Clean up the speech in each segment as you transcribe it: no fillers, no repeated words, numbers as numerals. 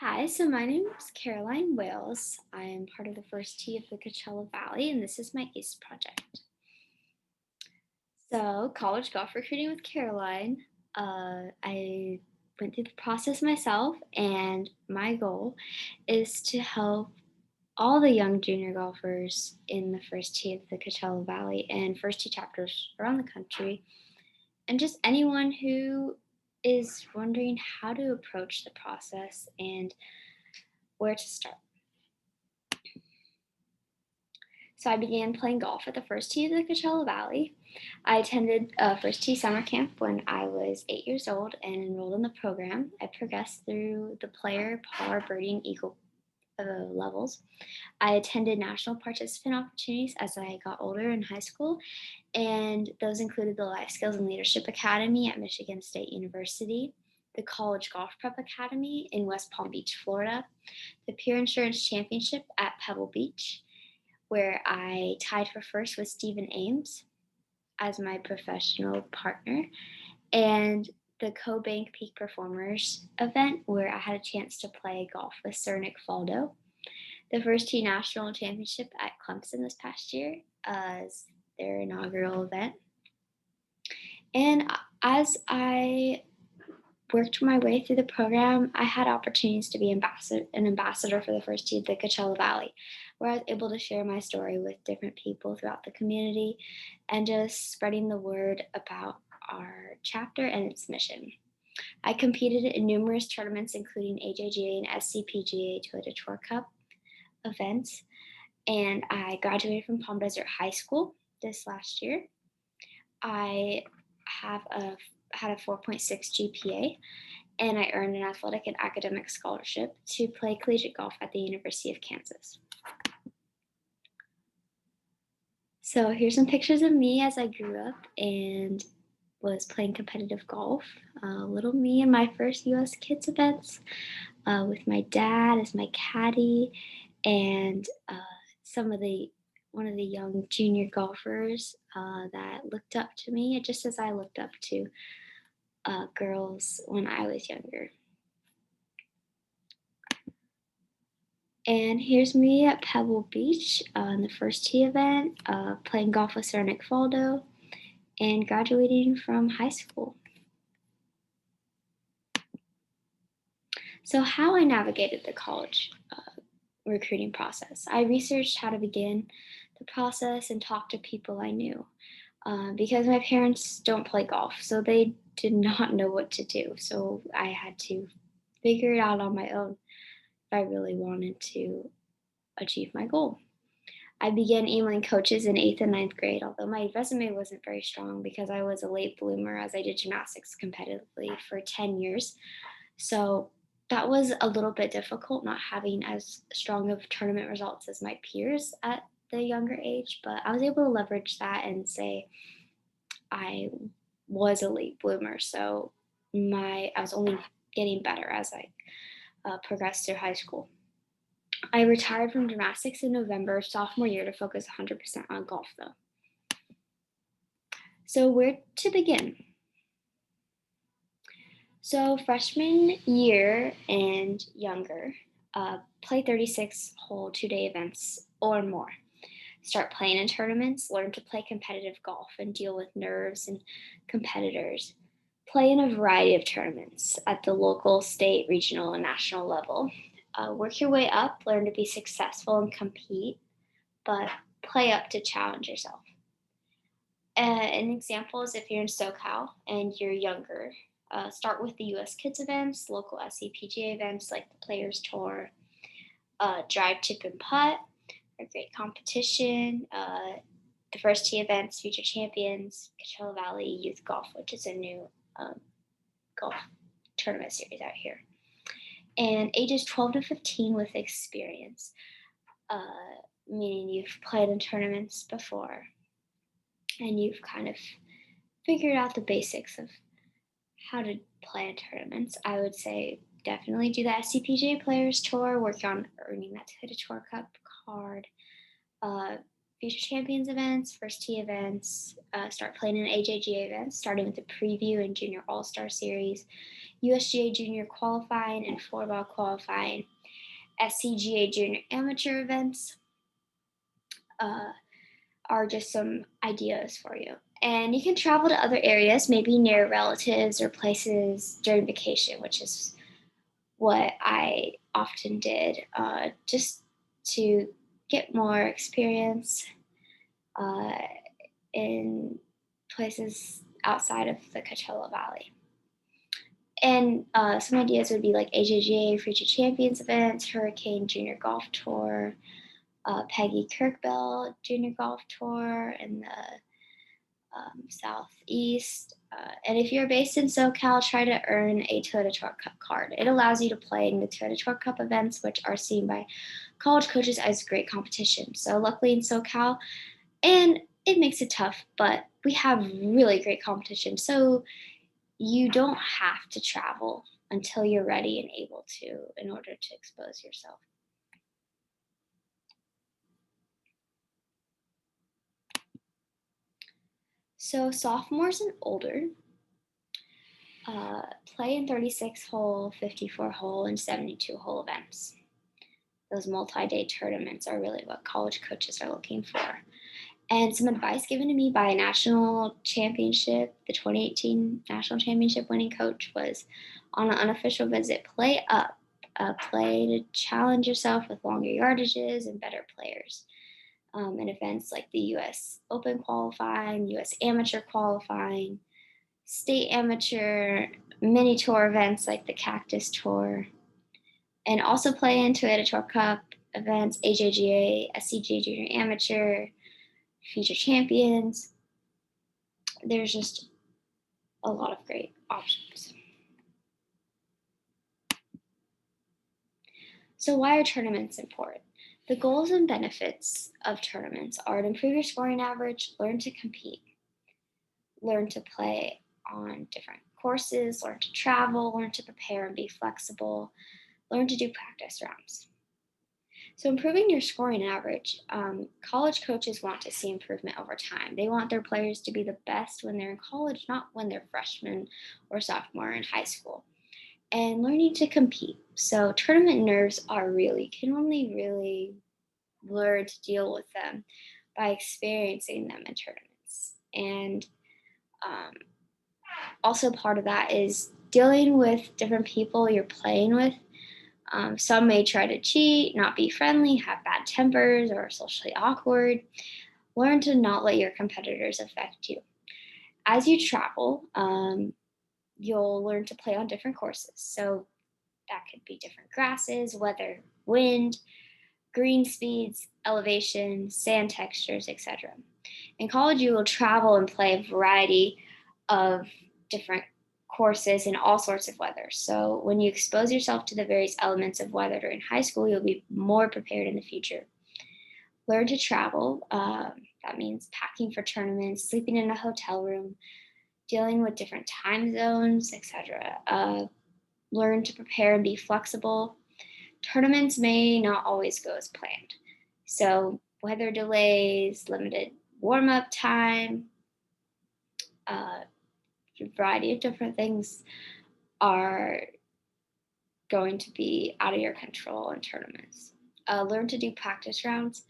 Hi, so my name is Caroline Wales. I am part of the first tee of the Coachella Valley, and this is my ACE project. So, college golf recruiting with Caroline. I went through the process myself, and my goal is to help all the young junior golfers in the first tee of the Coachella Valley and first tee chapters around the country, and just anyone who is wondering how to approach the process and where to start. So I began playing golf at the first tee of the Coachella Valley. I attended a first tee summer camp when I was 8 years old and enrolled in the program. I progressed through the player, par, birdie, and eagle levels. I attended national participant opportunities as I got older in high school, and those included the Life Skills and Leadership Academy at Michigan State University, the College Golf Prep Academy in West Palm Beach, Florida, the Peer Insurance Championship at Pebble Beach, where I tied for first with Stephen Ames as my professional partner, and the Co-Bank Peak Performers event, where I had a chance to play golf with Sir Nick Faldo, the First Tee National Championship at Clemson this past year as their inaugural event. And as I worked my way through the program, I had opportunities to be an ambassador for the first tee of the Coachella Valley, where I was able to share my story with different people throughout the community and just spreading the word about our chapter and its mission. I competed in numerous tournaments, including AJGA and SCPGA Toyota Tour Cup events, and I graduated from Palm Desert High School this last year. I had a 4.6 GPA, and I earned an athletic and academic scholarship to play collegiate golf at the University of Kansas. So here's some pictures of me as I grew up and was playing competitive golf. Little me in my first U.S. Kids events with my dad as my caddy, and one of the young junior golfers that looked up to me, just as I looked up to girls when I was younger. And here's me at Pebble Beach in the first tee event, playing golf with Sir Nick Faldo, and graduating from high school. So, how I navigated the college recruiting process. I researched how to begin the process and talked to people I knew because my parents don't play golf, so they did not know what to do. So, I had to figure it out on my own if I really wanted to achieve my goal. I began emailing coaches in eighth and ninth grade, although my resume wasn't very strong because I was a late bloomer as I did gymnastics competitively for 10 years. So that was a little bit difficult, not having as strong of tournament results as my peers at the younger age, but I was able to leverage that and say I was a late bloomer. So I was only getting better as I progressed through high school. I retired from gymnastics in November of sophomore year to focus 100% on golf, though. So, where to begin? So, freshman year and younger, play 36 whole 2 day events or more. Start playing in tournaments, learn to play competitive golf and deal with nerves and competitors. Play in a variety of tournaments at the local, state, regional, and national level. Work your way up, learn to be successful and compete, but play up to challenge yourself. An example is if you're in SoCal and you're younger, start with the US Kids events, local SCPGA events like the Players Tour, Drive, Chip, and Putt, a great competition, the first tee events, Future Champions, Coachella Valley Youth Golf, which is a new golf tournament series out here. And ages 12 to 15 with experience, meaning you've played in tournaments before and you've kind of figured out the basics of how to play in tournaments. I would say definitely do the SCPGA Players Tour, work on earning that Toyota Tour Cup card, Future Champions events, first tee events, start playing in AJGA events, starting with the preview and junior all-star series, USGA junior qualifying and floorball qualifying, SCGA junior amateur events are just some ideas for you. And you can travel to other areas, maybe near relatives or places during vacation, which is what I often did, just to get more experience uh, in places outside of the Coachella Valley. And some ideas would be like AJGA Future Champions events, Hurricane Junior Golf Tour, Peggy Kirkbell Junior Golf Tour in the Southeast. And if you're based in SoCal, try to earn a Toyota Tour Cup card. It allows you to play in the Toyota Tour Cup events, which are seen by college coaches as great competition. So luckily in SoCal, and it makes it tough, but we have really great competition. So you don't have to travel until you're ready and able to in order to expose yourself. So sophomores and older play in 36-hole, 54-hole, and 72-hole events. Those multi-day tournaments are really what college coaches are looking for. And some advice given to me by a national championship, the 2018 national championship winning coach, was on an unofficial visit, play up, play to challenge yourself with longer yardages and better players. In events like the US Open qualifying, US Amateur qualifying, state amateur, mini tour events like the Cactus Tour, and also play in Toyota Tour Cup events, AJGA, SCGA Junior Amateur, Future Champions. There's just a lot of great options. So why are tournaments important? The goals and benefits of tournaments are to improve your scoring average, learn to compete, learn to play on different courses, learn to travel, learn to prepare and be flexible, learn to do practice rounds. So improving your scoring average, college coaches want to see improvement over time. They want their players to be the best when they're in college, not when they're freshmen or sophomore in high school. And learning to compete. So tournament nerves can only really learn to deal with them by experiencing them in tournaments. And also part of that is dealing with different people you're playing with. Some may try to cheat, not be friendly, have bad tempers, or are socially awkward. Learn to not let your competitors affect you. As you travel, you'll learn to play on different courses. So that could be different grasses, weather, wind, green speeds, elevation, sand textures, etc. In college, you will travel and play a variety of different courses in all sorts of weather. So when you expose yourself to the various elements of weather during high school, you'll be more prepared in the future. Learn to travel. That means packing for tournaments, sleeping in a hotel room, dealing with different time zones, etc. Learn to prepare and be flexible. Tournaments may not always go as planned. So weather delays, limited warm-up time, a variety of different things are going to be out of your control in tournaments. Learn to do practice rounds,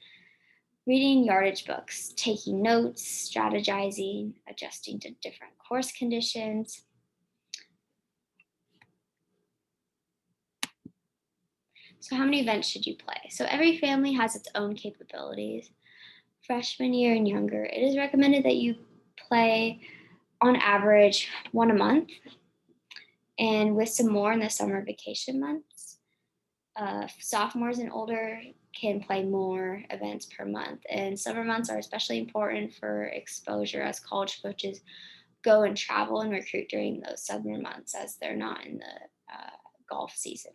reading yardage books, taking notes, strategizing, adjusting to different course conditions. So how many events should you play? So every family has its own capabilities. Freshman year and younger, it is recommended that you play on average one a month, and with some more in the summer vacation months. Sophomores and older can play more events per month, and summer months are especially important for exposure as college coaches go and travel and recruit during those summer months, as they're not in the golf season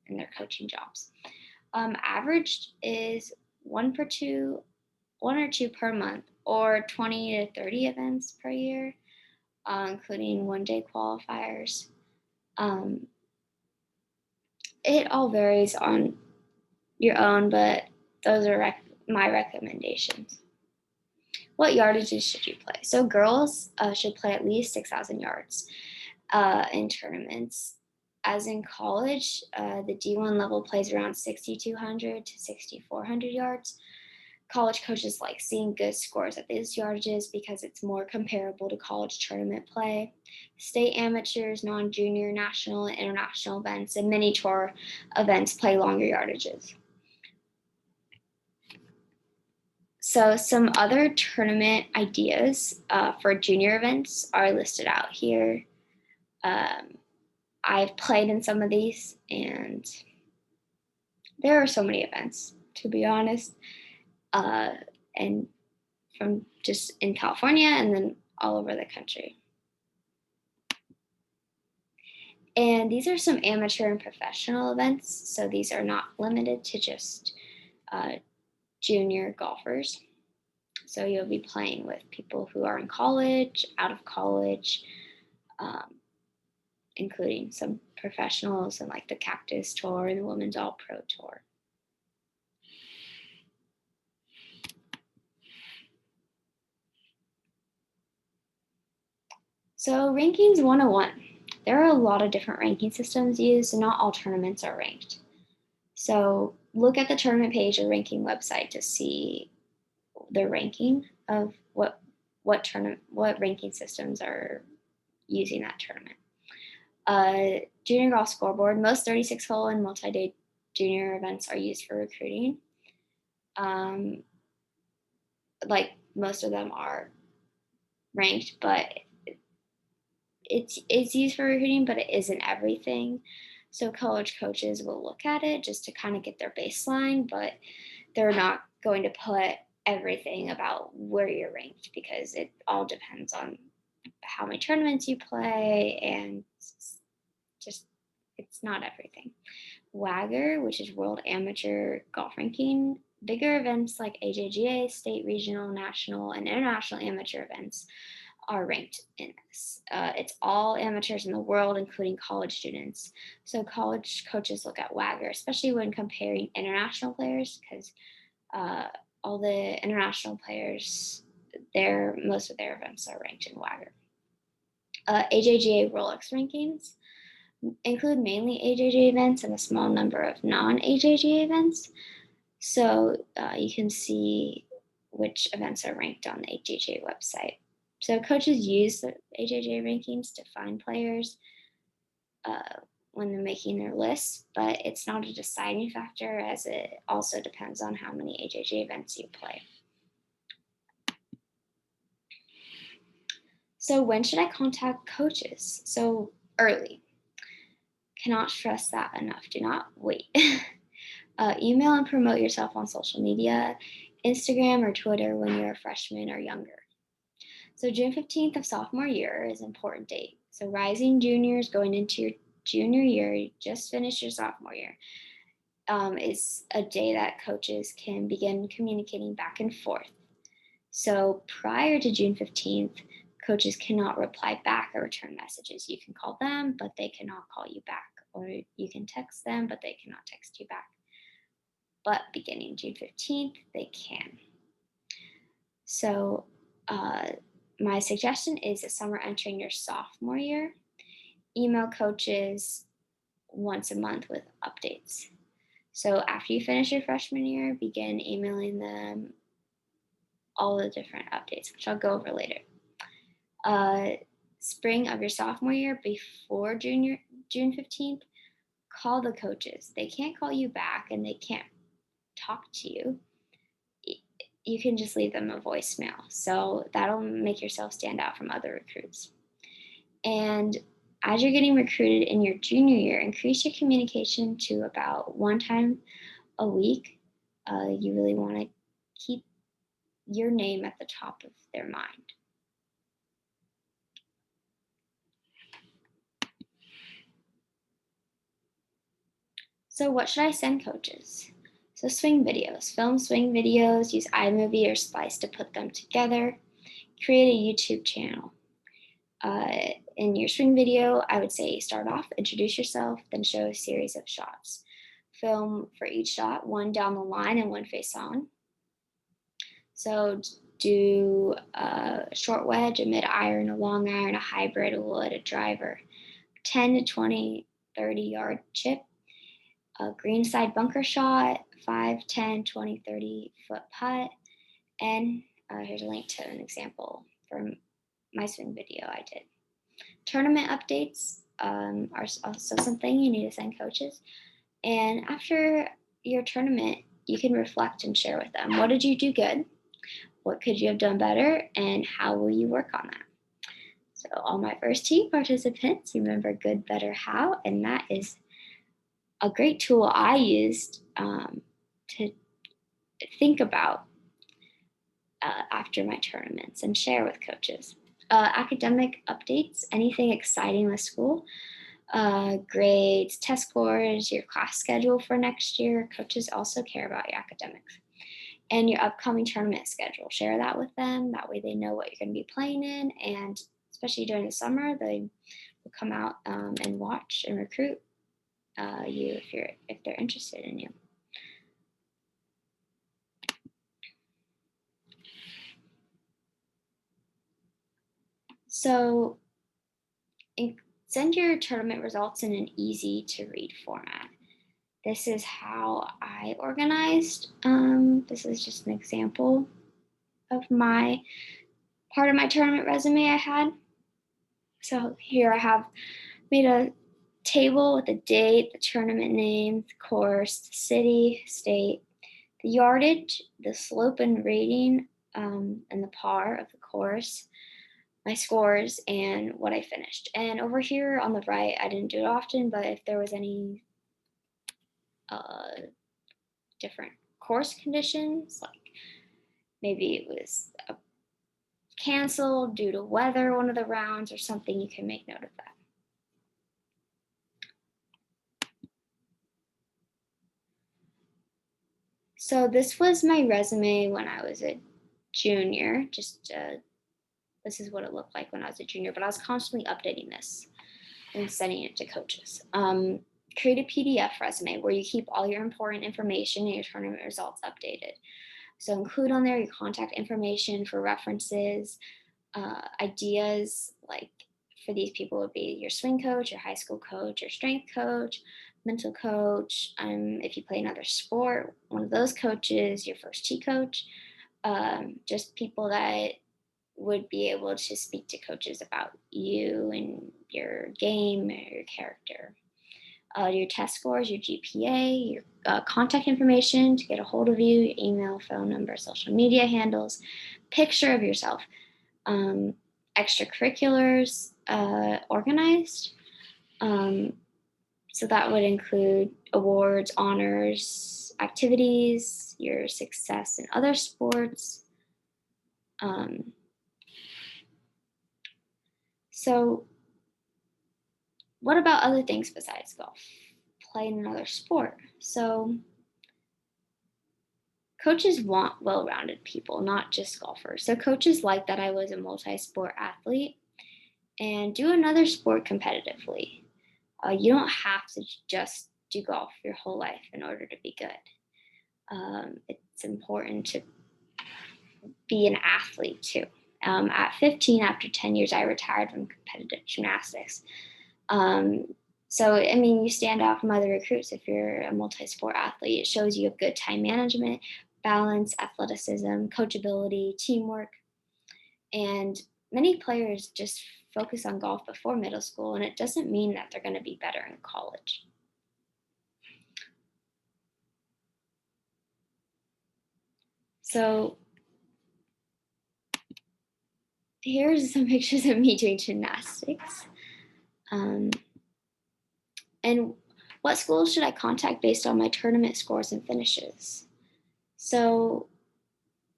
in their coaching jobs. Averaged is one or two per month, or 20 to 30 events per year, including one-day qualifiers. It all varies on your own, but those are my recommendations. What yardages should you play? So girls should play at least 6,000 yards in tournaments. As in college, the D1 level plays around 6,200 to 6,400 yards. College coaches like seeing good scores at these yardages because it's more comparable to college tournament play. State amateurs, non-junior, national, and international events, and mini tour events play longer yardages. So some other tournament ideas for junior events are listed out here. I've played in some of these, and there are so many events, to be honest, and from just in California and then all over the country. And these are some amateur and professional events, so these are not limited to just junior golfers. So you'll be playing with people who are in college, out of college, including some professionals and like the Cactus Tour and the Women's All Pro Tour. So rankings 101. There are a lot of different ranking systems used, and not all tournaments are ranked. So look at the tournament page or ranking website to see the ranking of what ranking systems are using that tournament. Junior golf scoreboard. Most 36-hole and multi-day junior events are used for recruiting. Like most of them are ranked, but it's used for recruiting, but it isn't everything. So college coaches will look at it just to kind of get their baseline, but they're not going to put everything about where you're ranked because it all depends on how many tournaments you play, and just it's not everything. WAGR, which is World Amateur Golf Ranking, bigger events like AJGA, state, regional, national, and international amateur events are ranked in this. It's all amateurs in the world, including college students. So college coaches look at WAGR, especially when comparing international players, because all the international players, most of their events are ranked in WAGR. AJGA Rolex rankings include mainly AJGA events and a small number of non-AJGA events. So you can see which events are ranked on the AJGA website. So coaches use the AJGA rankings to find players when they're making their lists, but it's not a deciding factor as it also depends on how many AJGA events you play. So when should I contact coaches? So early. Cannot stress that enough. Do not wait. Email and promote yourself on social media, Instagram or Twitter when you're a freshman or younger. So June 15th of sophomore year is an important date. So rising juniors going into your junior year, you just finished your sophomore year, is a day that coaches can begin communicating back and forth. So prior to June 15th, coaches cannot reply back or return messages. You can call them, but they cannot call you back. Or you can text them, but they cannot text you back. But beginning June 15th, they can. So my suggestion is this summer entering your sophomore year, email coaches once a month with updates. So after you finish your freshman year, begin emailing them all the different updates, which I'll go over later. Spring of your sophomore year, before June 15th, call the coaches. They can't call you back and they can't talk to you. You can just leave them a voicemail. So that'll make yourself stand out from other recruits. And as you're getting recruited in your junior year, increase your communication to about one time a week. You really want to keep your name at the top of their mind. So what should I send coaches? So swing videos. Film swing videos, use iMovie or Splice to put them together. Create a YouTube channel. In your swing video, I would say start off, introduce yourself, then show a series of shots. Film for each shot, one down the line and one face on. So do a short wedge, a mid iron, a long iron, a hybrid, a wood, a driver, 10 to 20, 30-yard chip, a greenside bunker shot, 5, 10, 20, 30-foot putt, and here's a link to an example from my swing video I did. Tournament updates are also something you need to send coaches. And after your tournament, you can reflect and share with them. What did you do good? What could you have done better? And how will you work on that? So all my first tee participants, remember good, better, how. And that is a great tool I used to think about after my tournaments and share with coaches. Academic updates, anything exciting with school, grades, test scores, your class schedule for next year. Coaches also care about your academics. And your upcoming tournament schedule. Share that with them. That way they know what you're going to be playing in. And especially during the summer, they will come out and watch and recruit you if they're interested in you. So send your tournament results in an easy to read format. This is how I organized. This is just an example of my part of my tournament resume I had. So here I have made a table with the date, the tournament name, the course, the city, state, the yardage, the slope and rating, and the par of the course, my scores, and what I finished. And over here on the right, I didn't do it often, but if there was any different course conditions, like maybe it was canceled due to weather, one of the rounds or something, you can make note of that. So this was my resume when I was a junior. This is what it looked like when I was a junior, but I was constantly updating this and sending it to coaches. Create a PDF resume where you keep all your important information and your tournament results updated. So include on there your contact information for references, ideas like for these people would be your swing coach, your high school coach, your strength coach, mental coach. If you play another sport, one of those coaches, your first tee coach, just people that would be able to speak to coaches about you and your game or your character. Your test scores, your GPA, your contact information to get a hold of you, your email, phone number, social media handles, picture of yourself, extracurriculars organized. So that would include awards, honors, activities, your success in other sports. So what about other things besides golf? Playing another sport. So coaches want well-rounded people, not just golfers. So coaches like that I was a multi-sport athlete and do another sport competitively. You don't have to just do golf your whole life in order to be good. It's important to be an athlete too. At 15, after 10 years, I retired from competitive gymnastics. So, I mean, you stand out from other recruits if you're a multi-sport athlete. It shows you have good time management, balance, athleticism, coachability, teamwork. And many players just focus on golf before middle school, and it doesn't mean that they're going to be better in college. So here's some pictures of me doing gymnastics. And what schools should I contact based on my tournament scores and finishes? So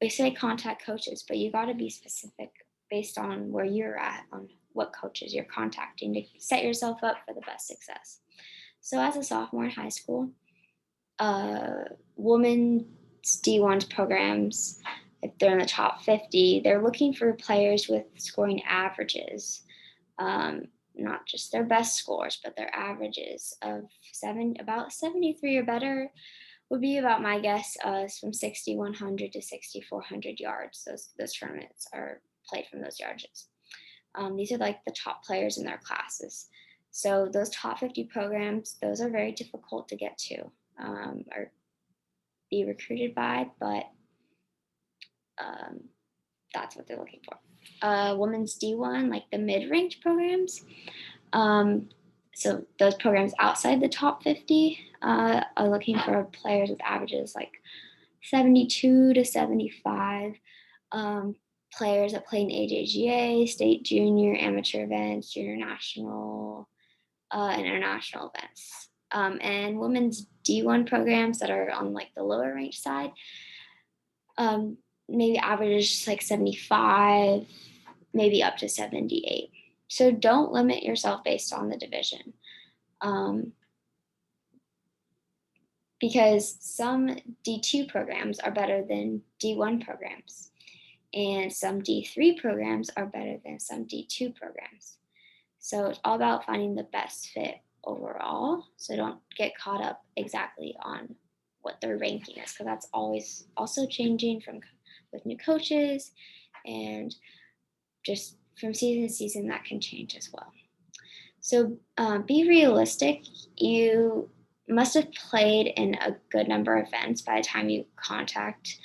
they say contact coaches, but you got to be specific based on where you're at, on what coaches you're contacting to set yourself up for the best success. So as a sophomore in high school, women's D1's programs, if they're in the top 50, they're looking for players with scoring averages, not just their best scores, but their averages of about 73 or better, would be about my guess from 6,100 to 6,400 yards. Those tournaments are played from those yardages. These are like the top players in their classes. So those top 50 programs, those are very difficult to get to or be recruited by, but um, that's what they're looking for. Women's D1, like the mid-ranked programs. So those programs outside the top 50 are looking for players with averages like 72 to 75. Players that play in AJGA, state junior, amateur events, junior national, and international events. And women's D1 programs that are on like the lower range side, maybe average like 75, maybe up to 78. So don't limit yourself based on the division. Because some D2 programs are better than D1 programs, and some D3 programs are better than some D2 programs. So it's all about finding the best fit overall. So don't get caught up exactly on what their ranking is, because that's always also changing with new coaches, and just from season to season that can change as well. So be realistic. You must have played in a good number of events by the time you contact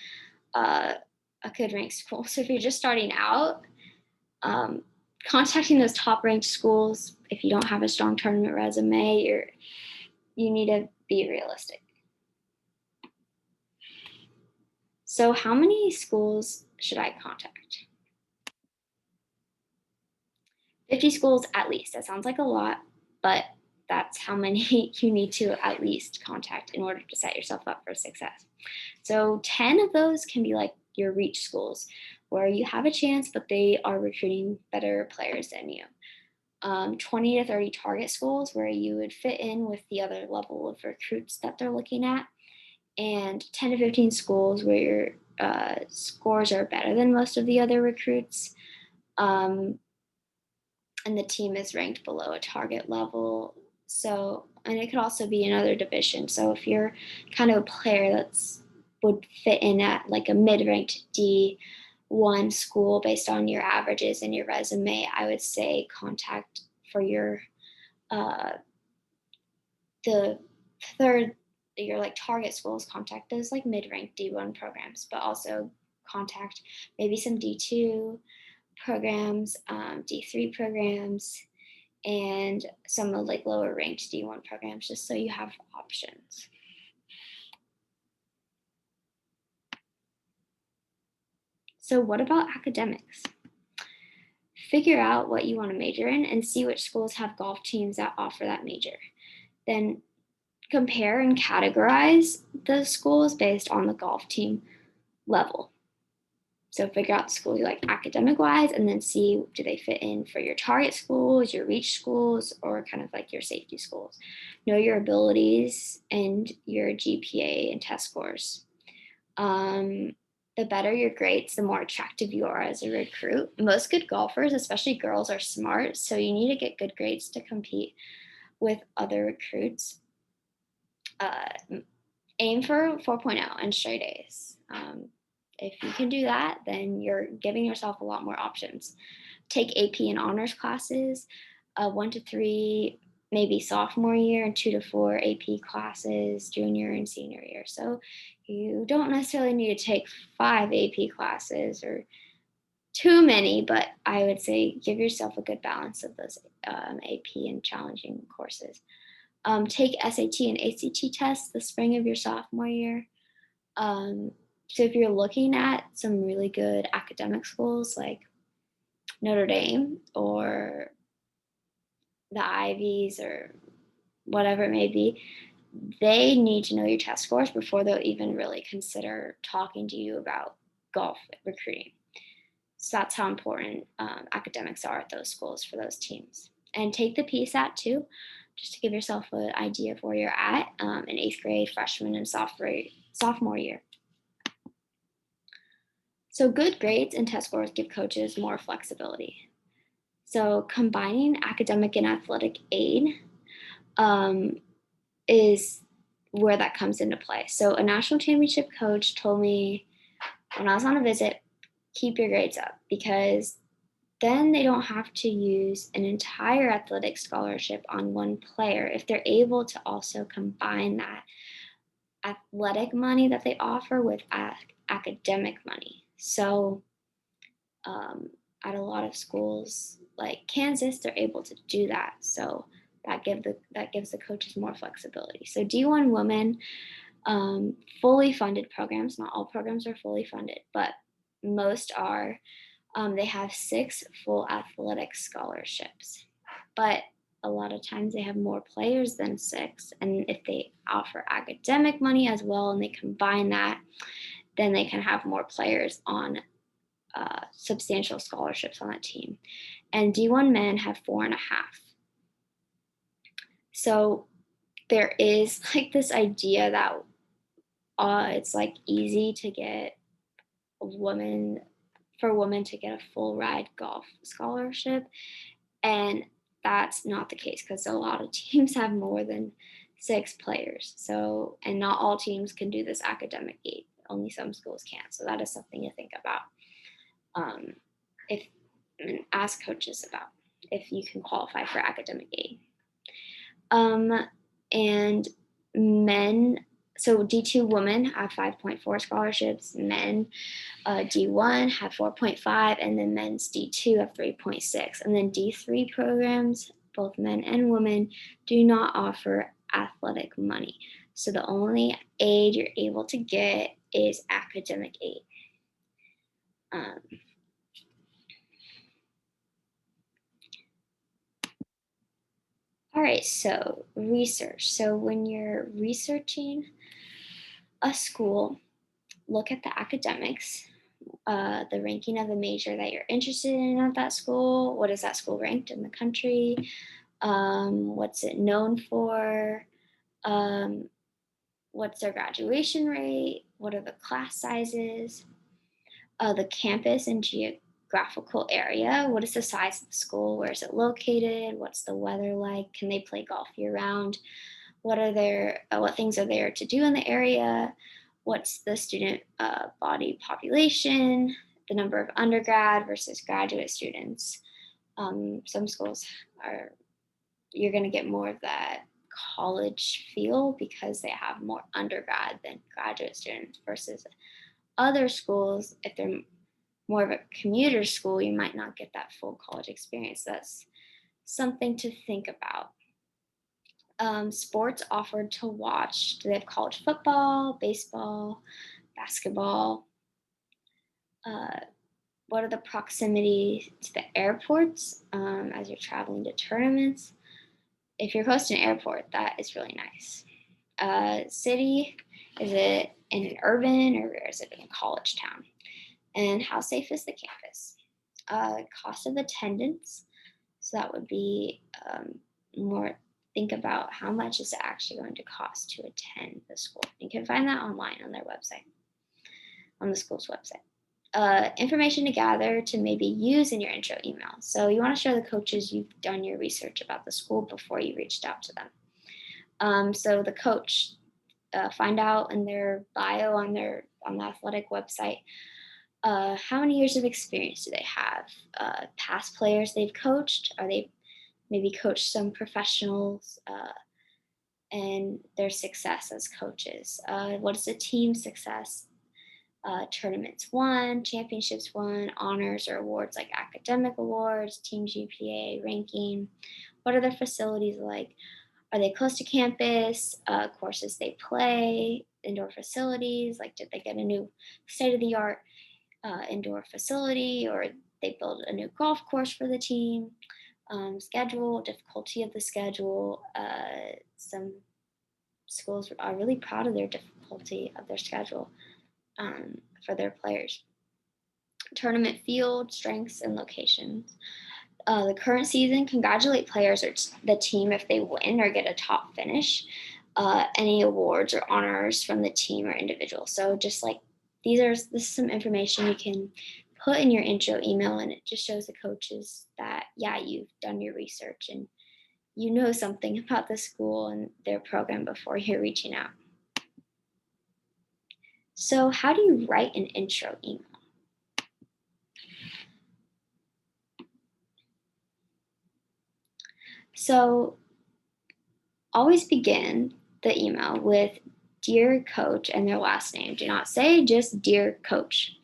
a good ranked school. So if you're just starting out, contacting those top ranked schools, if you don't have a strong tournament resume, you need to be realistic. So how many schools should I contact? 50 schools at least. That sounds like a lot, but that's how many you need to at least contact in order to set yourself up for success. So 10 of those can be like your reach schools, where you have a chance, but they are recruiting better players than you. 20 to 30 target schools, where you would fit in with the other level of recruits that they're looking at. And 10 to 15 schools where your scores are better than most of the other recruits. And the team is ranked below a target level. So, and it could also be another division. So if you're kind of a player would fit in at like a mid-ranked D1 school based on your averages and your resume, I would say contact for your the third, your like target schools, contact those like mid-ranked D1 programs, but also contact maybe some D2 programs, D3 programs, and some of like lower ranked D1 programs, just so you have options. So what about academics? Figure out what you want to major in and see which schools have golf teams that offer that major. Then compare and categorize the schools based on the golf team level. So figure out the schools you like academic wise, and then see, do they fit in for your target schools, your reach schools, or kind of like your safety schools. Know your abilities and your GPA and test scores. The better your grades, the more attractive you are as a recruit. Most good golfers, especially girls, are smart, so you need to get good grades to compete with other recruits. Aim for 4.0 and straight A's. If you can do that, then you're giving yourself a lot more options. Take AP and honors classes, 1 to 3, maybe sophomore year, and 2 to 4 AP classes, junior and senior year. So you don't necessarily need to take 5 AP classes or too many, but I would say give yourself a good balance of those AP and challenging courses. Take SAT and ACT tests the spring of your sophomore year. So if you're looking at some really good academic schools like Notre Dame or the Ivies or whatever it may be, they need to know your test scores before they'll even really consider talking to you about golf recruiting. So that's how important academics are at those schools for those teams. And take the PSAT too, just to give yourself an idea of where you're at in 8th grade, freshman, and sophomore year. So good grades and test scores give coaches more flexibility. So combining academic and athletic aid is where that comes into play. So a national championship coach told me when I was on a visit, keep your grades up, because then they don't have to use an entire athletic scholarship on one player if they're able to also combine that athletic money that they offer with academic money. So um, at a lot of schools like Kansas, they're able to do that. So that gives the coaches more flexibility. So D1 women, fully funded programs. Not all programs are fully funded, but most are. They have 6 full athletic scholarships, but a lot of times they have more players than 6. And if they offer academic money as well and they combine that, then they can have more players on substantial scholarships on that team. And D1 men have 4.5. So there is like this idea that it's like easy to get women for women to get a full ride golf scholarship, and that's not the case because a lot of teams have more than 6 players. So, and not all teams can do this academic aid. Only some schools can. So that is something to think about. Um, if and ask coaches about if you can qualify for academic aid. And men, so D2 women have 5.4 scholarships, men D1 have 4.5, and then men's D2 have 3.6. And then D3 programs, both men and women, do not offer athletic money. So the only aid you're able to get is academic aid. All right, so research. So when you're researching a school, look at the academics, the ranking of the major that you're interested in at that school. What is that school ranked in the country? What's it known for? What's their graduation rate? What are the class sizes? The campus and geographical area. What is the size of the school? Where is it located? What's the weather like? Can they play golf year round? What things are there to do in the area? What's the student body population? The number of undergrad versus graduate students. Some schools you're going to get more of that college feel because they have more undergrad than graduate students, versus other schools, if they're more of a commuter school, you might not get that full college experience. That's something to think about. Sports offered to watch. Do they have college football, baseball, basketball? What are the proximity to the airports as you're traveling to tournaments? If you're close to an airport, that is really nice. City, is it in an urban or is it in a college town? And how safe is the campus? Cost of attendance. So that would be more, think about how much is it actually going to cost to attend the school. You can find that online on their website, on the school's website. Information to gather to maybe use in your intro email. So you want to show the coaches you've done your research about the school before you reached out to them. So the coach, find out in their bio on the athletic website, how many years of experience do they have? Past players they've coached? Are they maybe coached some professionals and their success as coaches? What is the team success? Tournaments won, championships won, honors or awards like academic awards, team GPA ranking. What are their facilities like? Are they close to campus? Courses they play, indoor facilities, like did they get a new state-of-the-art indoor facility, or they build a new golf course for the team? Schedule, difficulty of the schedule. Some schools are really proud of their difficulty of their schedule for their players. Tournament field, strengths, and locations. The current season, congratulate players or the team if they win or get a top finish. Any awards or honors from the team or individual. So just like this is some information you can put in your intro email, and it just shows the coaches that, yeah, you've done your research and you know something about the school and their program before you're reaching out. So how do you write an intro email? So always begin the email with dear coach and their last name. Do not say just dear coach.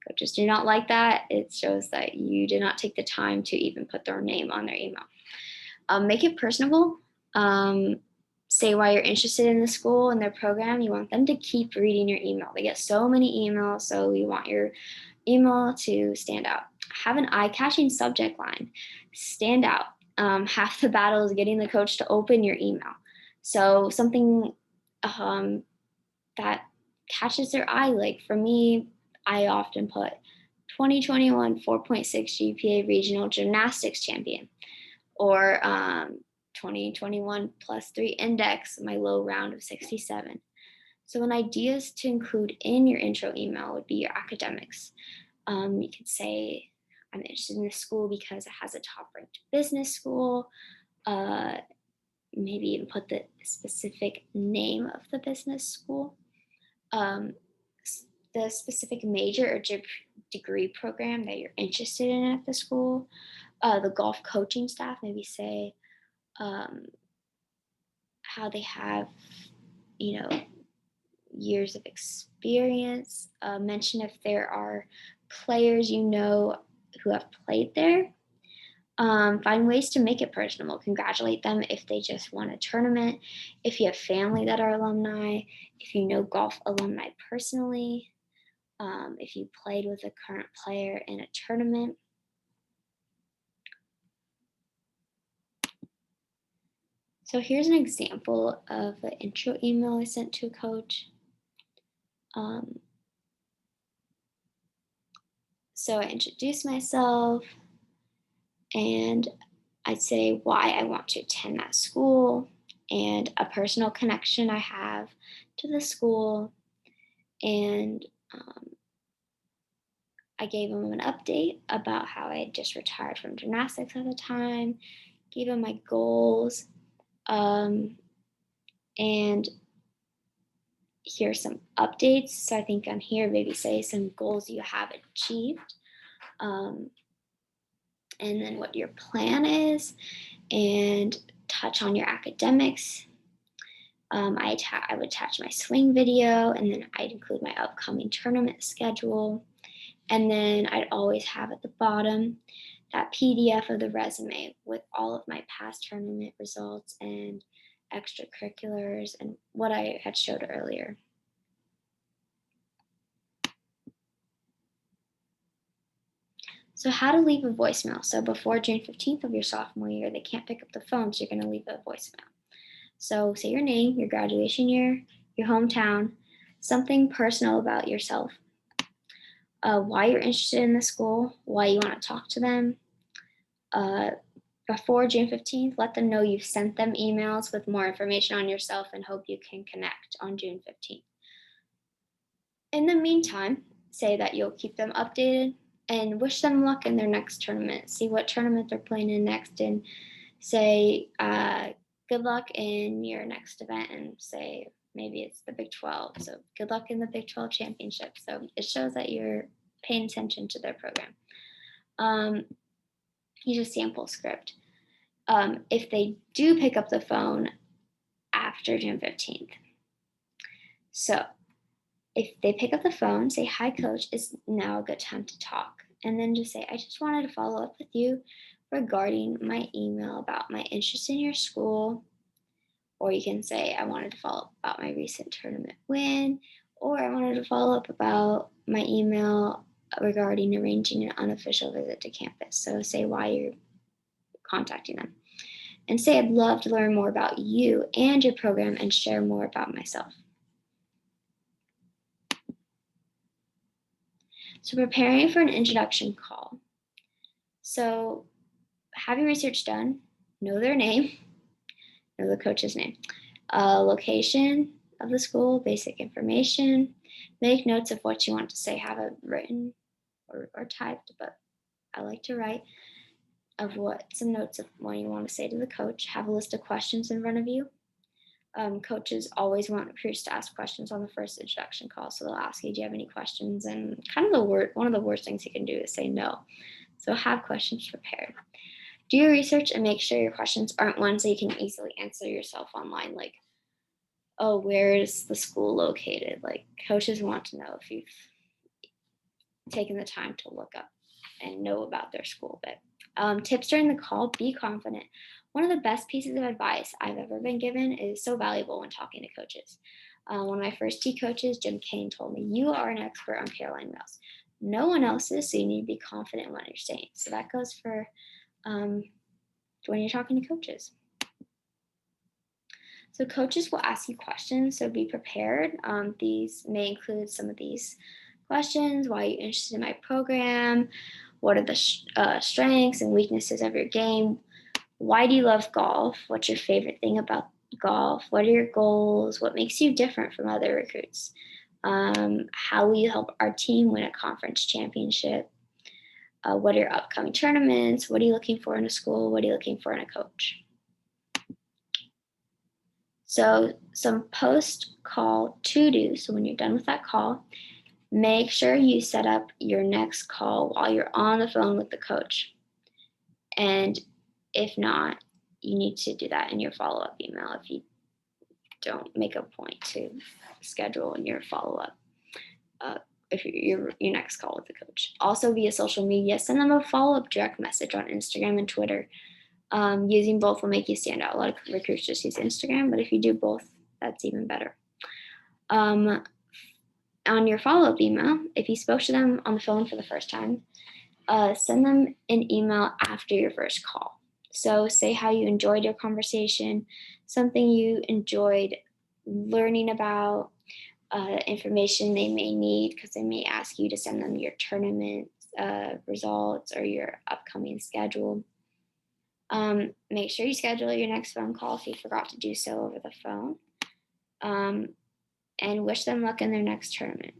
Coaches do not like that. It shows that you did not take the time to even put their name on their email. Make it personable. Um, Say why you're interested in the school and their program. You want them to keep reading your email. They get so many emails, so you want your email to stand out. Have an eye-catching subject line. Stand out. Half the battle is getting the coach to open your email. So something that catches their eye. Like for me, I often put 2021 4.6 GPA regional gymnastics champion, or 2021 +3 index, my low round of 67. So, an ideas to include in your intro email would be your academics. You could say, I'm interested in this school because it has a top ranked business school. Uh, Maybe even put the specific name of the business school, um, the specific major or degree program that you're interested in at the school, the golf coaching staff, maybe say um, how they have, you know, years of experience. Mention if there are players you know who have played there. Find ways to make it personable. Congratulate them if they just won a tournament. If you have family that are alumni, if you know golf alumni personally, if you played with a current player in a tournament. So here's an example of an intro email I sent to a coach. Um, so I introduce myself and I'd say why I want to attend that school and a personal connection I have to the school. And I gave him an update about how I had just retired from gymnastics at the time, gave him my goals, um, and here's some updates. So I think on here, maybe say some goals you have achieved, um, and then what your plan is, and touch on your academics. I would attach my swing video, and then I'd include my upcoming tournament schedule. And then I'd always have at the bottom that PDF of the resume with all of my past tournament results and extracurriculars and what I had showed earlier. So, how to leave a voicemail. So, before June 15th of your sophomore year, they can't pick up the phone, so you're going to leave a voicemail. So, say your name, your graduation year, your hometown, something personal about yourself, why you're interested in the school, why you want to talk to them. Uh, Before June 15th, let them know you've sent them emails with more information on yourself and hope you can connect on June 15th. In the meantime, say that you'll keep them updated and wish them luck in their next tournament. See what tournament they're playing in next and say, good luck in your next event, and say maybe it's the Big 12. So good luck in the Big 12 championship. So it shows that you're paying attention to their program. Use a sample script. If they do pick up the phone after June 15th. So if they pick up the phone, say, hi, coach, is now a good time to talk. And then just say, I just wanted to follow up with you regarding my email about my interest in your school. Or you can say, I wanted to follow up about my recent tournament win. Or I wanted to follow up about my email regarding arranging an unofficial visit to campus. So say why you're contacting them. And say, I'd love to learn more about you and your program and share more about myself. So preparing for an introduction call. So have your research done, know their name, know the coach's name, location of the school, basic information, make notes of what you want to say, have it written or typed, but I like to write some notes of what you want to say to the coach, have a list of questions in front of you, Coaches always want recruits to ask questions on the first introduction call. So they'll ask you, do you have any questions? And kind of one of the worst things you can do is say no. So have questions prepared. Do your research and make sure your questions aren't ones that you can easily answer yourself online, like, oh, where is the school located? Like, coaches want to know if you've taken the time to look up and know about their school a bit. Tips during the call: be confident. One of the best pieces of advice I've ever been given is so valuable when talking to coaches. One of my first T coaches, Jim Kane, told me, "You are an expert on Caroline males. No one else is, so you need to be confident in what you're saying." So that goes for when you're talking to coaches. So coaches will ask you questions, so be prepared. These may include some of these questions. Why are you interested in my program? What are the strengths and weaknesses of your game? Why do you love golf? What's your favorite thing about golf? What are your goals? What makes you different from other recruits? How will you help our team win a conference championship? What are your upcoming tournaments? What are you looking for in a school? What are you looking for in a coach? So some post-call to-do. So when you're done with that call, make sure you set up your next call while you're on the phone with the coach. And if not, you need to do that in your follow-up email if you don't make a point to schedule in your follow-up if your next call with the coach. Also via social media, send them a follow-up direct message on Instagram and Twitter. Using both will make you stand out. A lot of recruiters just use Instagram, but if you do both, that's even better. On your follow-up email, if you spoke to them on the phone for the first time, send them an email after your first call. So say how you enjoyed your conversation, something you enjoyed learning about, information they may need, because they may ask you to send them your tournament results or your upcoming schedule. Make sure you schedule your next phone call if you forgot to do so over the phone. And wish them luck in their next tournament.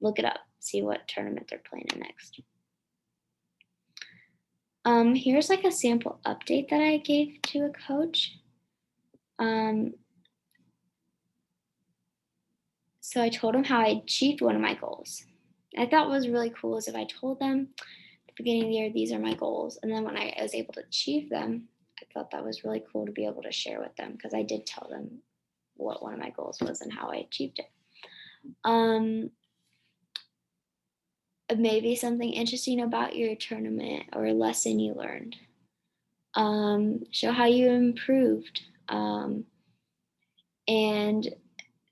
Look it up, see what tournament they're playing in next. Here's like a sample update that I gave to a coach. So I told him how I achieved one of my goals. I thought what was really cool is if I told them at the beginning of the year, these are my goals, and then when I was able to achieve them, I thought that was really cool to be able to share with them, because I did tell them what one of my goals was and how I achieved it. Maybe something interesting about your tournament or a lesson you learned. Show how you improved, and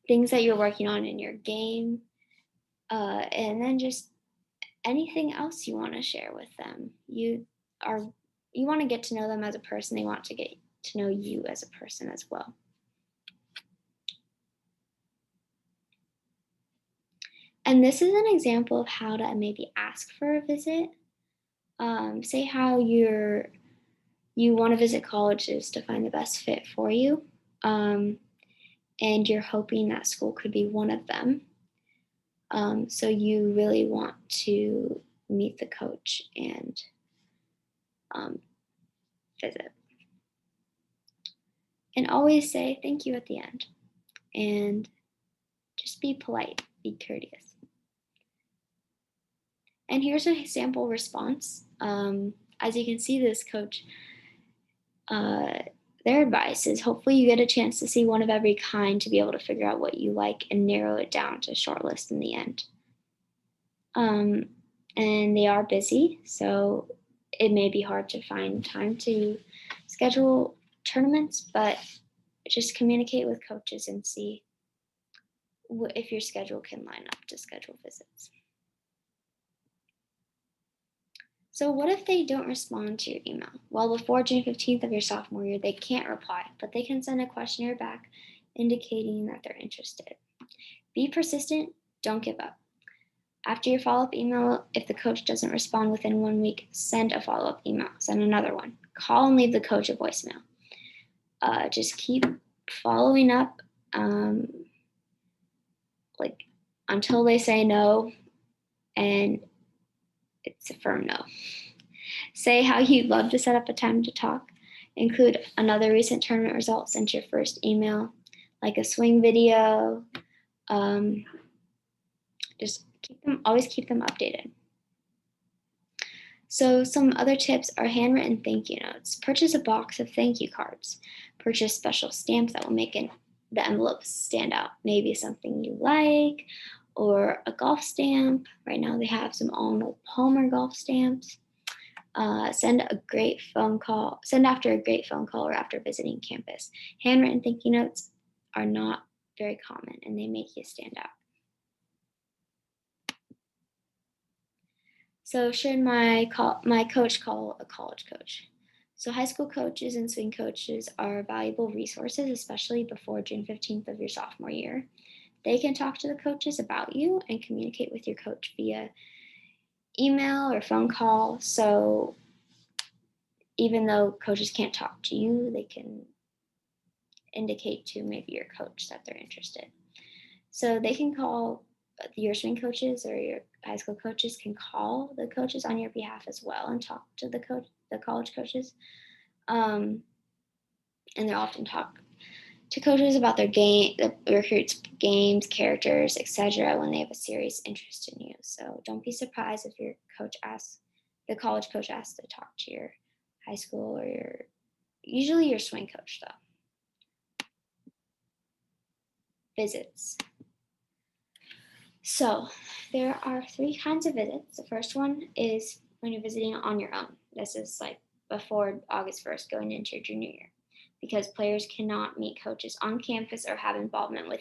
things that you're working on in your game, and then just anything else you want to share with them. You want to get to know them as a person. They want to get to know you as a person as well. And this is an example of how to maybe ask for a visit. Say how you want to visit colleges to find the best fit for you, and you're hoping that school could be one of them. So you really want to meet the coach and visit. And always say thank you at the end. And just be polite, be courteous. And here's a sample response. As you can see, this coach, their advice is hopefully you get a chance to see one of every kind to be able to figure out what you like and narrow it down to a short list in the end. And they are busy, so it may be hard to find time to schedule tournaments, but just communicate with coaches and see if your schedule can line up to schedule visits. So what if they don't respond to your email? Well, before June 15th of your sophomore year, they can't reply, but they can send a questionnaire back indicating that they're interested. Be persistent, don't give up. After your follow-up email, if the coach doesn't respond within 1 week, send a follow-up email, send another one. Call and leave the coach a voicemail. Just keep following up until they say no, and it's a firm no. Say how you'd love to set up a time to talk. Include another recent tournament result sent to your first email, like a swing video. Just always keep them updated. So some other tips are handwritten thank you notes. Purchase a box of thank you cards. Purchase special stamps that will make the envelopes stand out. Maybe something you like, or a golf stamp. Right now they have some Arnold Palmer golf stamps. Send after a great phone call or after visiting campus. Handwritten thank you notes are not very common and they make you stand out. So should my coach call a college coach? So high school coaches and swing coaches are valuable resources, especially before June 15th of your sophomore year. They can talk to the coaches about you and communicate with your coach via email or phone call. So even though coaches can't talk to you, they can indicate to maybe your coach that they're interested. So they can call your swing coaches, or your high school coaches can call the coaches on your behalf as well and talk to the college coaches. And they'll often talk to coaches about their the recruits' games, characters, etc. when they have a serious interest in you. So don't be surprised if the college coach asks to talk to your high school or usually your swing coach though. Visits. So there are 3 kinds of visits. The first one is when you're visiting on your own. This is like before August 1st going into your junior year, because players cannot meet coaches on campus or have involvement with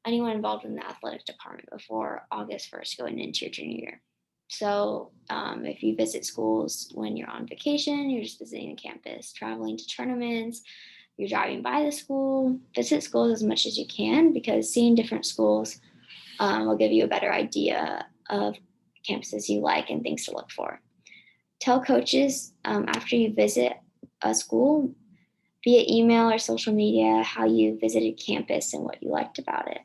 anyone involved in the athletic department before August 1st going into your junior year. So if you visit schools when you're on vacation, you're just visiting the campus, traveling to tournaments, you're driving by the school, visit schools as much as you can, because seeing different schools will give you a better idea of campuses you like and things to look for. Tell coaches after you visit a school via email or social media how you visited campus and what you liked about it.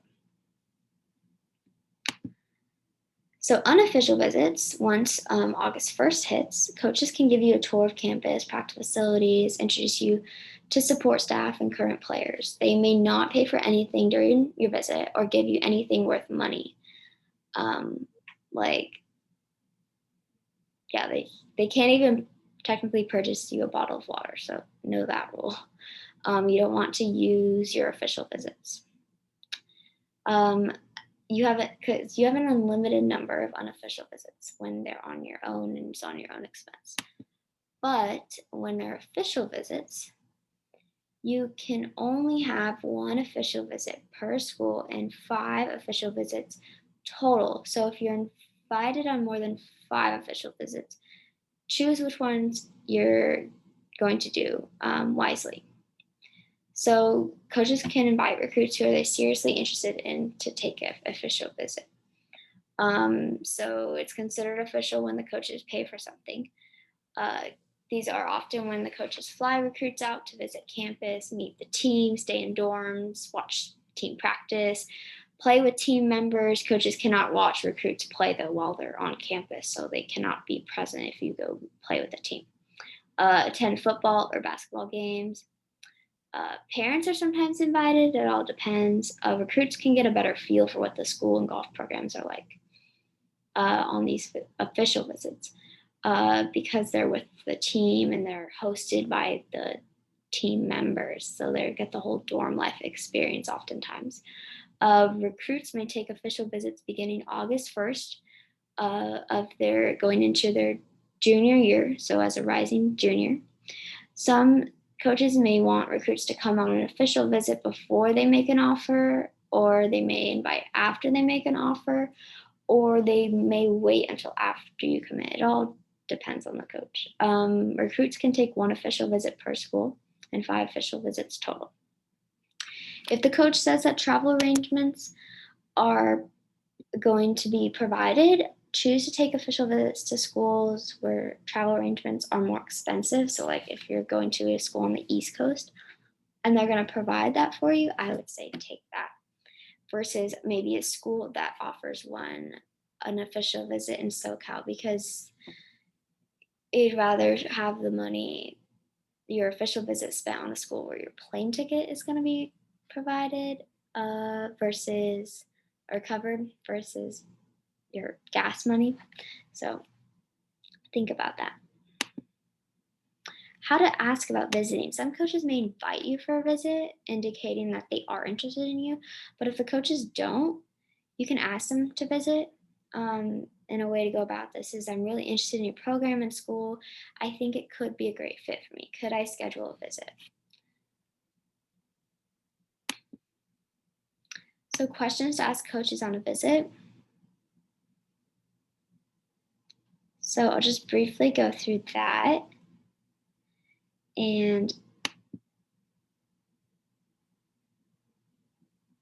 So unofficial visits, once August 1st hits, coaches can give you a tour of campus, practice facilities, introduce you to support staff and current players. They may not pay for anything during your visit or give you anything worth money. They can't even technically purchase you a bottle of water, so know that rule. You don't want to use your official visits. You have an unlimited number of unofficial visits when they're on your own and it's on your own expense. But when they're official visits, you can only have 1 official visit per school and 5 official visits total. So if you're invited on more than 5 official visits, choose which ones you're going to do wisely. So coaches can invite recruits who are they seriously interested in to take an official visit. So it's considered official when the coaches pay for something. These are often when the coaches fly recruits out to visit campus, meet the team, stay in dorms, watch team practice, play with team members. Coaches cannot watch recruits play though while they're on campus, so they cannot be present if you go play with the team. Attend football or basketball games. Parents are sometimes invited. It all depends. Recruits can get a better feel for what the school and golf programs are like on these official visits because they're with the team and they're hosted by the team members. So they get the whole dorm life experience oftentimes. Recruits may take official visits beginning August 1st of their going into their junior year, so as a rising junior. Some coaches may want recruits to come on an official visit before they make an offer, or they may invite after they make an offer, or they may wait until after you commit. It all depends on the coach. Recruits can take 1 official visit per school and 5 official visits total. If the coach says that travel arrangements are going to be provided, choose to take official visits to schools where travel arrangements are more expensive. So like if you're going to a school on the East Coast and they're going to provide that for you, I would say take that versus maybe a school that offers an official visit in SoCal, because you'd rather have the money your official visit spent on the school where your plane ticket is going to be provided versus or covered versus your gas money. So think about that. How to ask about visiting. Some coaches may invite you for a visit, indicating that they are interested in you. But if the coaches don't, you can ask them to visit. And a way to go about this is, I'm really interested in your program in school. I think it could be a great fit for me. Could I schedule a visit? So questions to ask coaches on a visit. So I'll just briefly go through that. And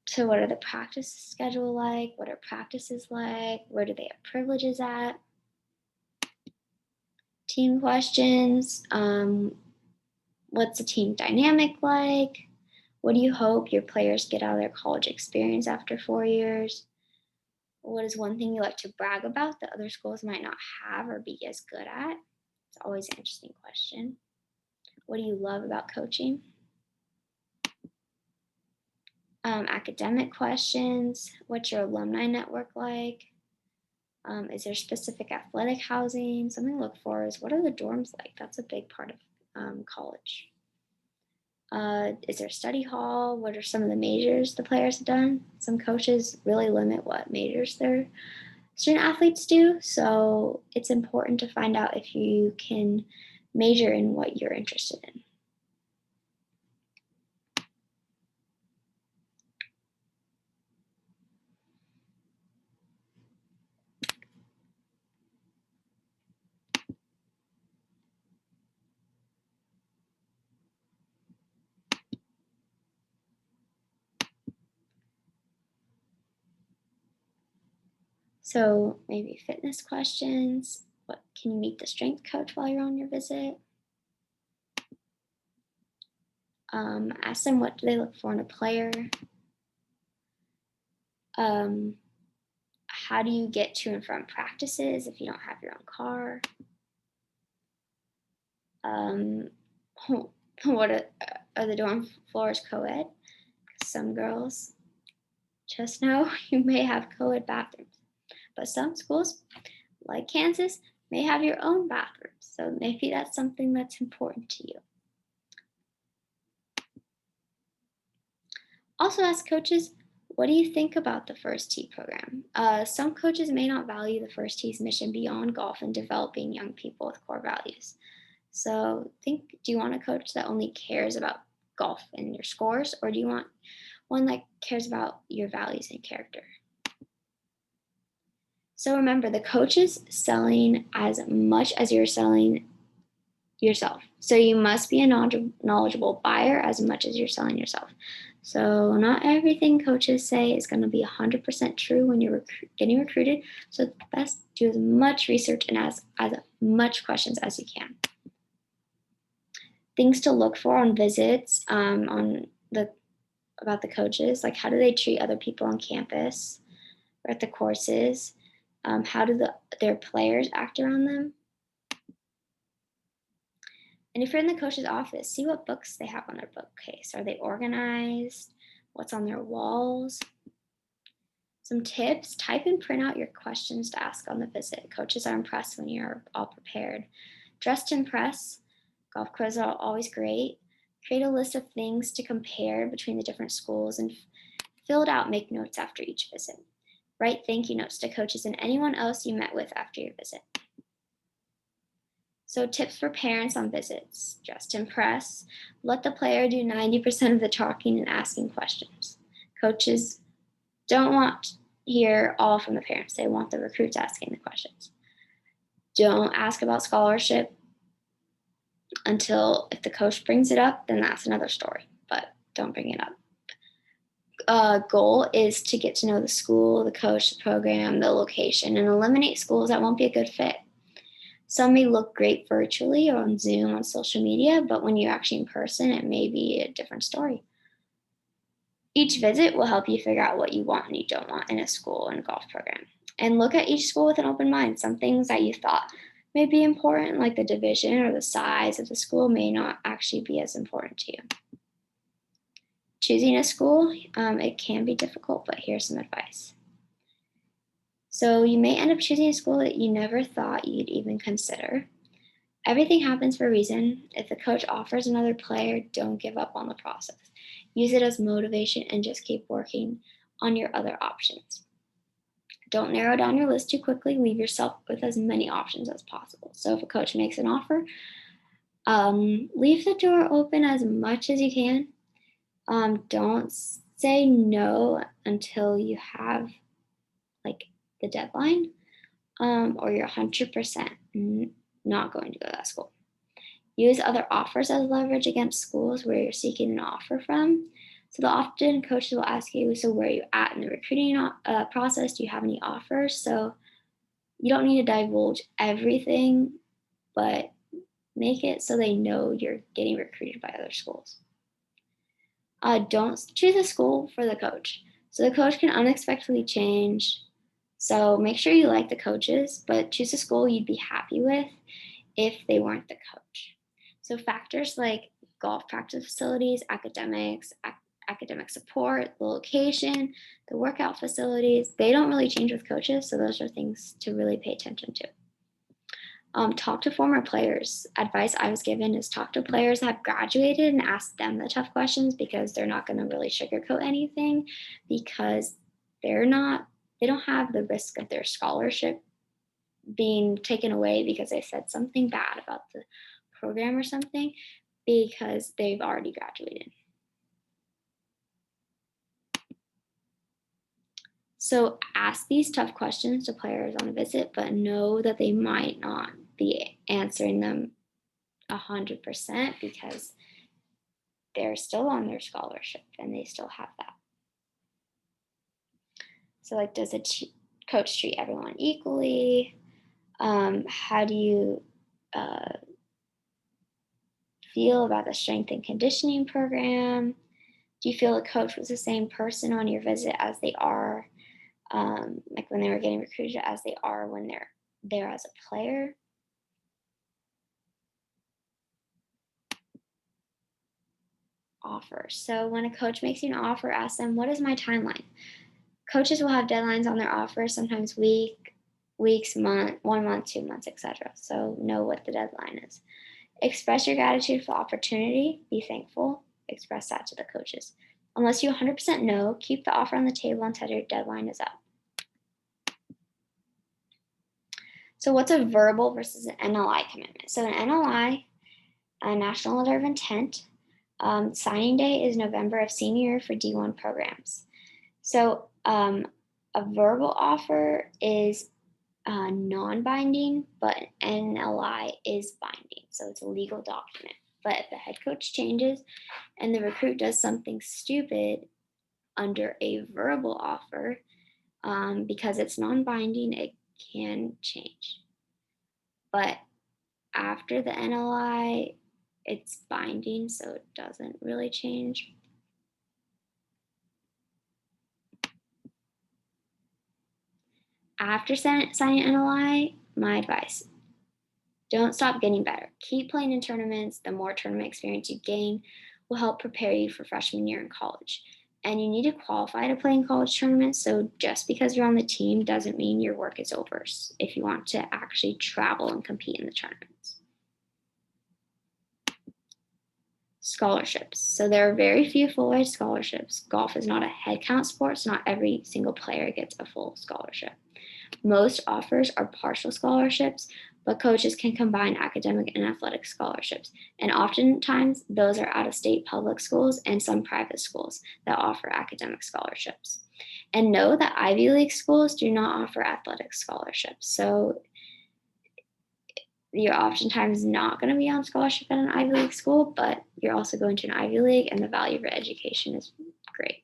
so what are the practice schedule like? What are practices like? Where do they have privileges at? Team questions. What's the team dynamic like? What do you hope your players get out of their college experience after 4 years? What is one thing you like to brag about that other schools might not have or be as good at? It's always an interesting question. What do you love about coaching? Academic questions. What's your alumni network like? Is there specific athletic housing? Something to look for is, what are the dorms like? That's a big part of college. Is there a study hall? What are some of the majors the players have done? Some coaches really limit what majors their student athletes do. So it's important to find out if you can major in what you're interested in. So maybe fitness questions. What can you meet the strength coach while you're on your visit? Ask them, what do they look for in a player? How do you get to and from practices if you don't have your own car? What are the dorm floors co-ed? Some girls just know you may have co-ed bathrooms, but some schools, like Kansas, may have your own bathrooms. So maybe that's something that's important to you. Also ask coaches, what do you think about the First Tee program? Some coaches may not value the First Tee's mission beyond golf and developing young people with core values. So think, do you want a coach that only cares about golf and your scores, or do you want one that cares about your values and character? So remember, the coach is selling as much as you're selling yourself. So you must be a knowledgeable buyer as much as you're selling yourself. So not everything coaches say is going to be 100% true when you're getting recruited. So it's best do as much research and ask as much questions as you can. Things to look for on visits about the coaches, like how do they treat other people on campus or at the courses? How do their players act around them? And if you're in the coach's office, see what books they have on their bookcase. Are they organized? What's on their walls? Some tips, type and print out your questions to ask on the visit. Coaches are impressed when you're all prepared. Dress to impress. Golf clothes are always great. Create a list of things to compare between the different schools and fill it out. Make notes after each visit. Write thank you notes to coaches and anyone else you met with after your visit. So tips for parents on visits. Dress to impress. Let the player do 90% of the talking and asking questions. Coaches don't want to hear all from the parents. They want the recruits asking the questions. Don't ask about scholarship until if the coach brings it up, then that's another story, but don't bring it up. Goal is to get to know the school, the coach, the program, the location, and eliminate schools that won't be a good fit. Some may look great virtually or on Zoom on social media, but when you're actually in person, it may be a different story. Each visit will help you figure out what you want and you don't want in a school and golf program. And look at each school with an open mind. Some things that you thought may be important, like the division or the size of the school may not actually be as important to you. Choosing a school, it can be difficult, but here's some advice. So you may end up choosing a school that you never thought you'd even consider. Everything happens for a reason. If the coach offers another player, don't give up on the process. Use it as motivation and just keep working on your other options. Don't narrow down your list too quickly. Leave yourself with as many options as possible. So if a coach makes an offer, leave the door open as much as you can. Don't say no until you have like the deadline, or you're 100% not going to go to that school. Use other offers as leverage against schools where you're seeking an offer from. So the often coaches will ask you, so where are you at in the recruiting process? Do you have any offers? So you don't need to divulge everything, but make it so they know you're getting recruited by other schools. Don't choose a school for the coach. So the coach can unexpectedly change. So make sure you like the coaches, but choose a school you'd be happy with if they weren't the coach. So factors like golf practice facilities, academics, academic support, the location, the workout facilities, they don't really change with coaches. So those are things to really pay attention to. Talk to former players. Advice I was given is talk to players that have graduated and ask them the tough questions, because they're not going to really sugarcoat anything, because they don't have the risk of their scholarship being taken away because they said something bad about the program or something, because they've already graduated. So ask these tough questions to players on a visit, but know that they might not be answering them 100%, because they're still on their scholarship and they still have that. So like, does a coach treat everyone equally? How do you feel about the strength and conditioning program? Do you feel the coach was the same person on your visit as they are, like when they were getting recruited, as they are when they're there as a player? Offer. So when a coach makes you an offer, ask them, what is my timeline? Coaches will have deadlines on their offers, sometimes weeks, month, 1 month, 2 months, etc. So know what the deadline is. Express your gratitude for the opportunity. Be thankful. Express that to the coaches. Unless you 100% know, keep the offer on the table until your deadline is up. So what's a verbal versus an NLI commitment? So an NLI, a National Letter of Intent, signing day is November of senior year for D1 programs. So a verbal offer is non-binding, but an NLI is binding. So it's a legal document. But if the head coach changes and the recruit does something stupid under a verbal offer, because it's non-binding, it can change. But after the NLI, it's binding, so it doesn't really change. After signing NLI, my advice: don't stop getting better. Keep playing in tournaments. The more tournament experience you gain will help prepare you for freshman year in college. And you need to qualify to play in college tournaments. So just because you're on the team doesn't mean your work is over if you want to actually travel and compete in the tournaments. Scholarships. So there are very few full-ride scholarships. Golf is not a head count sport, so not every single player gets a full scholarship. Most offers are partial scholarships, but coaches can combine academic and athletic scholarships. And oftentimes, those are out-of-state public schools and some private schools that offer academic scholarships. And know that Ivy League schools do not offer athletic scholarships. So you're oftentimes not going to be on scholarship at an Ivy League school, but you're also going to an Ivy League, and the value of your education is great.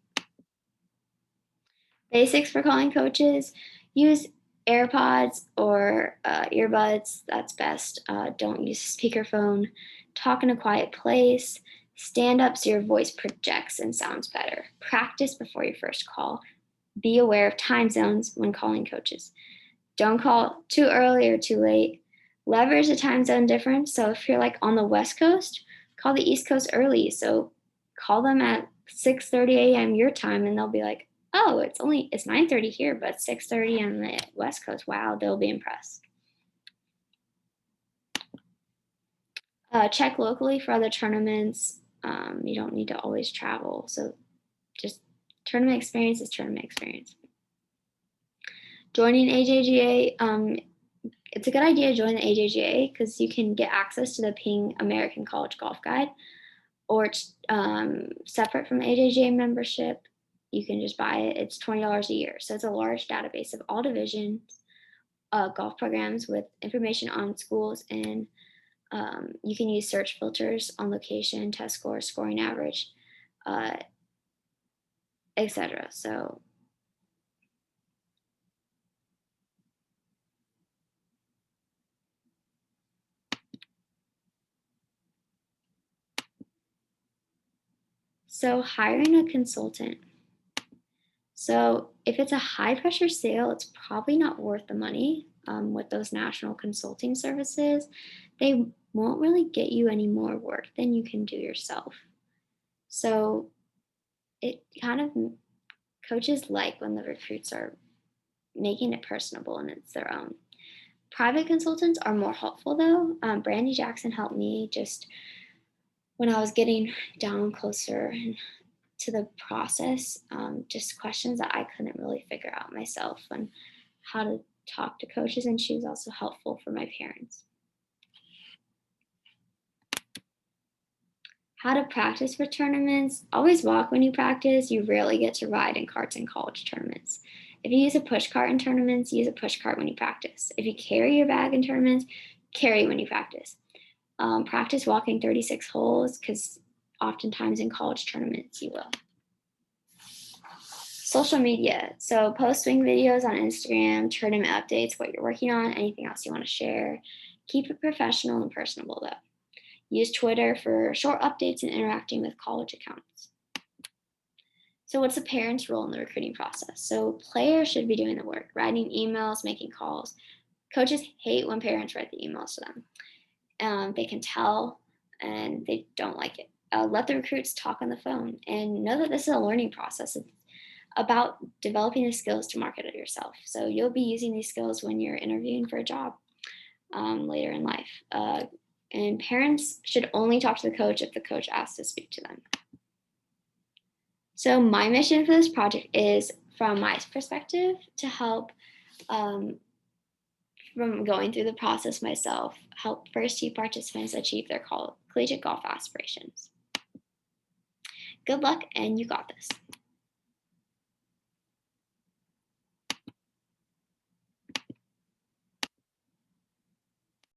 Basics for calling coaches: use AirPods or earbuds. That's best. Don't use speakerphone. Talk in a quiet place. Stand up so your voice projects and sounds better. Practice before your first call. Be aware of time zones when calling coaches. Don't call too early or too late. Leverage the time zone difference. So if you're like on the West Coast, call the East Coast early. So call them at 6:30 a.m. your time, and they'll be like, "Oh, it's 9:30 here, but 6:30 on the West Coast." Wow, they'll be impressed. Check locally for other tournaments. You don't need to always travel. So just tournament experience is tournament experience. Joining AJGA, it's a good idea to join the AJGA because you can get access to the Ping American College Golf Guide, or it's separate from AJGA membership. You can just buy it. It's $20 a year. So it's a large database of all divisions, golf programs with information on schools, and you can use search filters on location, test score, scoring average, etc. So hiring a consultant. So if it's a high pressure sale, it's probably not worth the money. With those national consulting services, they won't really get you any more work than you can do yourself. So it kind of coaches like when the recruits are making it personable and it's their own. Private consultants are more helpful though. Brandy Jackson helped me just when I was getting down closer to the process, just questions that I couldn't really figure out myself, and how to talk to coaches. And she was also helpful for my parents. How to practice for tournaments. Always walk when you practice. You rarely get to ride in carts in college tournaments. If you use a push cart in tournaments, use a push cart when you practice. If you carry your bag in tournaments, carry when you practice. Practice walking 36 holes because oftentimes in college tournaments you will. Social media. So post swing videos on Instagram, tournament updates, what you're working on, anything else you want to share. Keep it professional and personable though. Use Twitter for short updates and interacting with college accounts. So what's the parents' role in the recruiting process? So players should be doing the work, writing emails, making calls. Coaches hate when parents write the emails to them. They can tell and they don't like it. Let the recruits talk on the phone and know that this is a learning process. It's about developing the skills to market it yourself. So you'll be using these skills when you're interviewing for a job later in life. And parents should only talk to the coach if the coach asks to speak to them. So my mission for this project is, from my perspective, to help from going through the process myself, help first tee participants achieve their collegiate golf aspirations. Good luck, and you got this.